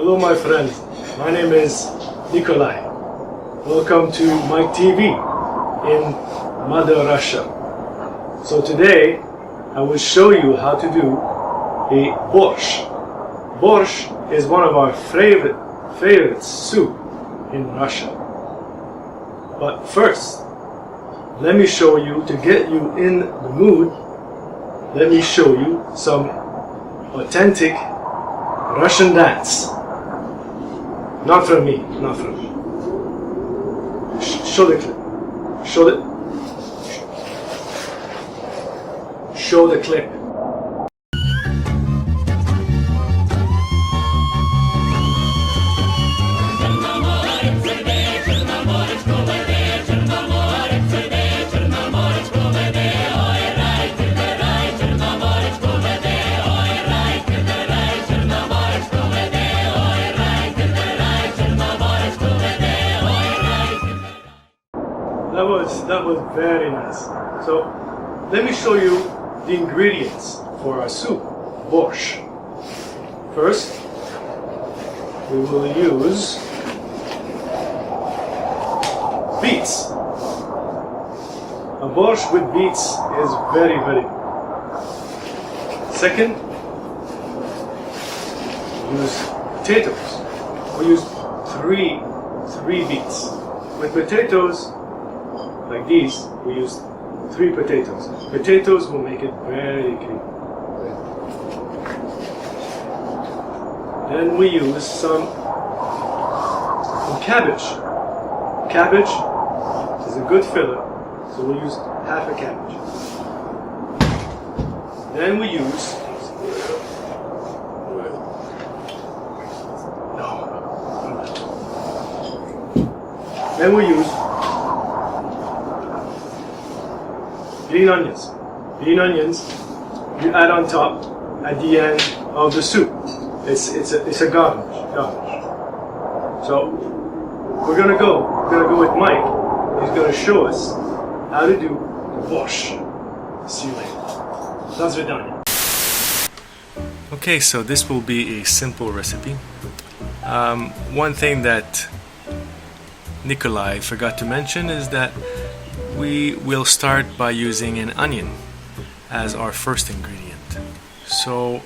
Hello my friend, my name is Nikolai. Welcome to my TV in Mother Russia. So today I will show you how to do a borscht. Borscht is one of our favorite soup in Russia. But first, let me show you, to get you in the mood, let me show you some authentic Russian dance. Not from me, not from me. Show the clip. Show the clip. That was very nice. So let me show you the ingredients for our soup, borscht. First, we will use beets. A borscht with beets is very good. Second, use potatoes. We use three beets. With potatoes like these, we use 3 potatoes. Potatoes will make it very creamy. Then we use some cabbage. Cabbage is a good filler, so we'll use half a cabbage. Then we use green onions. Green onions you add on top at the end of the soup. It's a garnish. So we're gonna go with Mike. He's gonna show us how to do borscht. See you later. До свидания. Okay, so this will be a simple recipe. One thing that Nikolai forgot to mention is that we will start by using an onion as our first ingredient. So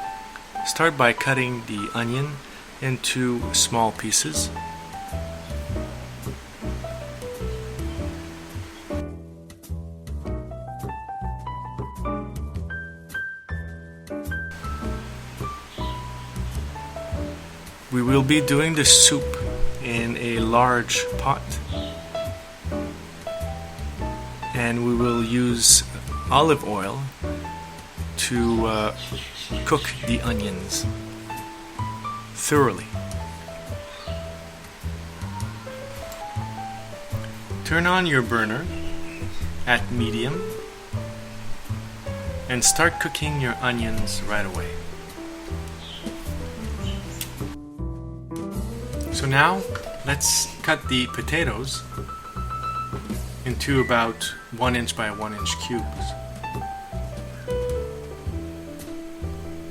start by cutting the onion into small pieces. We will be doing the soup in a large pot, and we will use olive oil to cook the onions thoroughly. Turn on your burner at medium and start cooking your onions right away. So now let's cut the potatoes into about 1 inch by 1 inch cubes.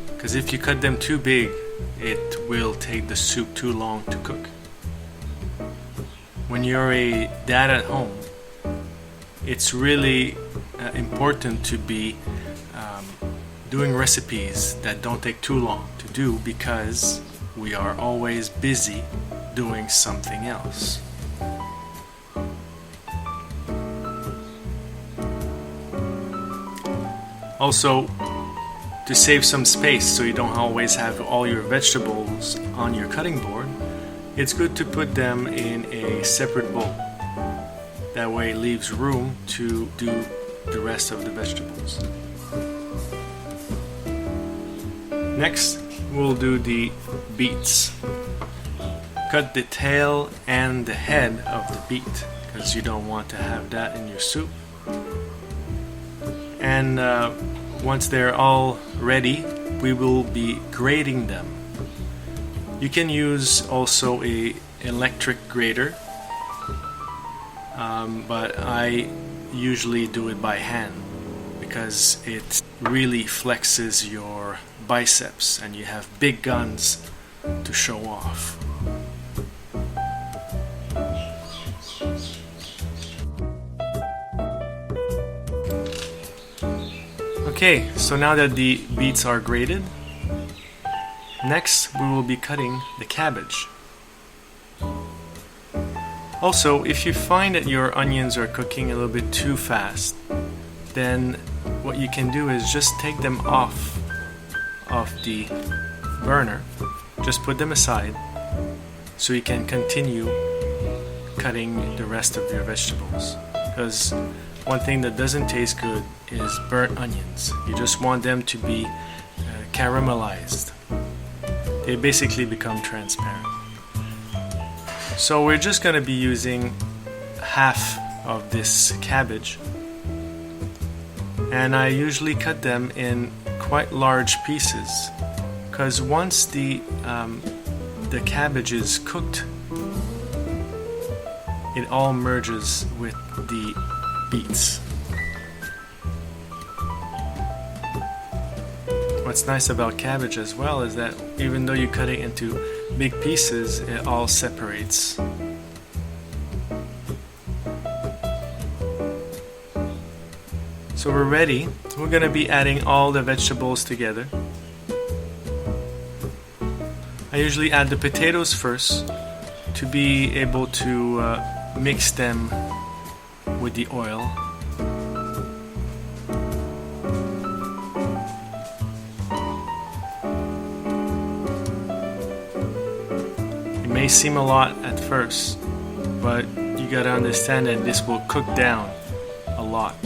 Because if you cut them too big, it will take the soup too long to cook. When you're a dad at home, it's really important to be doing recipes that don't take too long to do, because we are always busy doing something else. Also, to save some space so you don't always have all your vegetables on your cutting board, it's good to put them in a separate bowl. That way it leaves room to do the rest of the vegetables. Next, we'll do the beets. Cut the tail and the head of the beet, because you don't want to have that in your soup. And once they're all ready, we will be grating them. You can use also a electric grater, but I usually do it by hand because it really flexes your biceps and you have big guns to show off. Okay, so now that the beets are grated, next we will be cutting the cabbage. Also, if you find that your onions are cooking a little bit too fast, then what you can do is just take them off of the burner, just put them aside so you can continue cutting the rest of your vegetables. Because one thing that doesn't taste good is burnt onions. You just want them to be caramelized. They basically become transparent. So we're just going to be using half of this cabbage, and I usually cut them in quite large pieces, because once the cabbage is cooked, it all merges with the beets. What's nice about cabbage as well is that even though you cut it into big pieces, it all separates. So we're ready. We're going to be adding all the vegetables together. I usually add the potatoes first to be able to mix them with the oil. It may seem a lot at first, but you gotta understand that this will cook down a lot.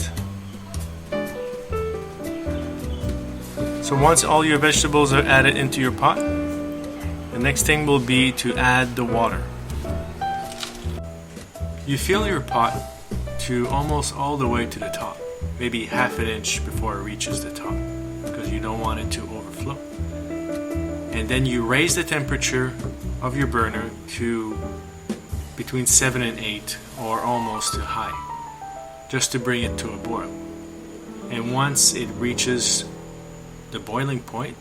So once all your vegetables are added into your pot, the next thing will be to add the water. You fill your pot to almost all the way to the top, maybe half an inch before it reaches the top, because you don't want it to overflow. And then you raise the temperature of your burner to between 7 and 8, or almost to high, just to bring it to a boil. And once it reaches the boiling point,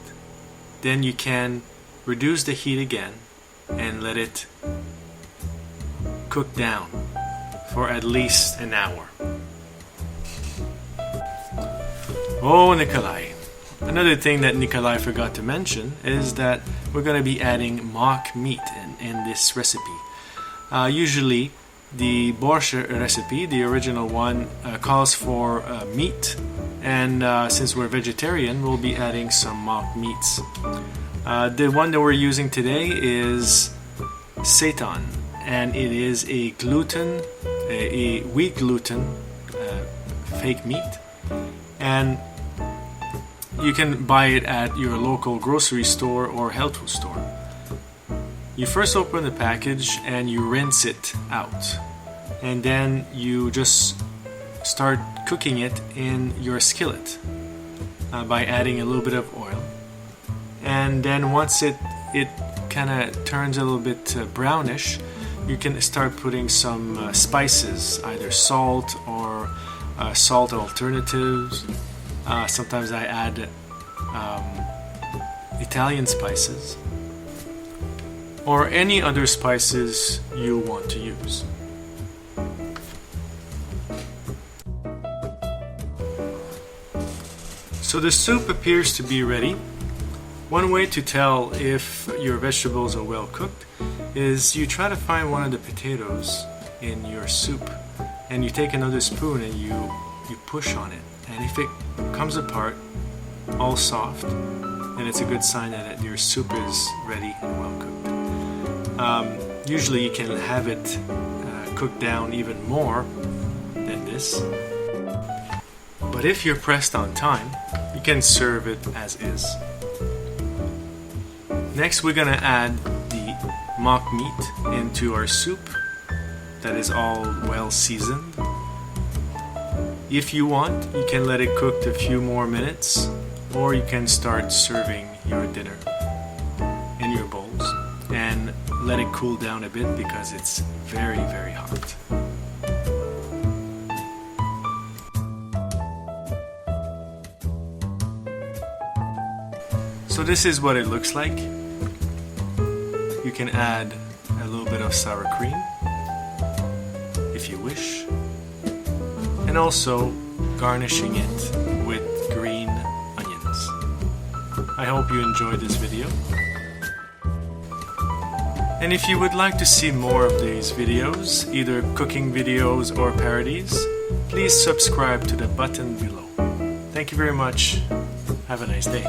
then you can reduce the heat again and let it cook down for at least an hour. Oh, Nikolai. Another thing that Nikolai forgot to mention is that we're going to be adding mock meat in this recipe. Usually the Borscht recipe, the original one, calls for meat, and since we're vegetarian, we'll be adding some mock meats. The one that we're using today is seitan, and it is a wheat gluten fake meat, and you can buy it at your local grocery store or health food store. You first open the package and you rinse it out, and then you just start cooking it in your skillet by adding a little bit of oil. And then once it kind of turns a little bit brownish, you can start putting some spices, either salt or salt alternatives. Sometimes I add Italian spices or any other spices you want to use. So the soup appears to be ready. One way to tell if your vegetables are well cooked is you try to find one of the potatoes in your soup, and you take another spoon and you push on it, and if it comes apart all soft, then it's a good sign that your soup is ready and well cooked. Usually you can have it cooked down even more than this, but if you're pressed on time, you can serve it as is. Next, we're gonna add the mock meat into our soup that is all well seasoned. If you want, you can let it cook a few more minutes, or you can start serving your dinner in your bowls and let it cool down a bit because it's very, very hot. So this is what it looks like. you can add a little bit of sour cream if you wish, and also garnishing it with green onions. I hope you enjoyed this video. And if you would like to see more of these videos, either cooking videos or parodies, please subscribe to the button below. Thank you very much. Have a nice day.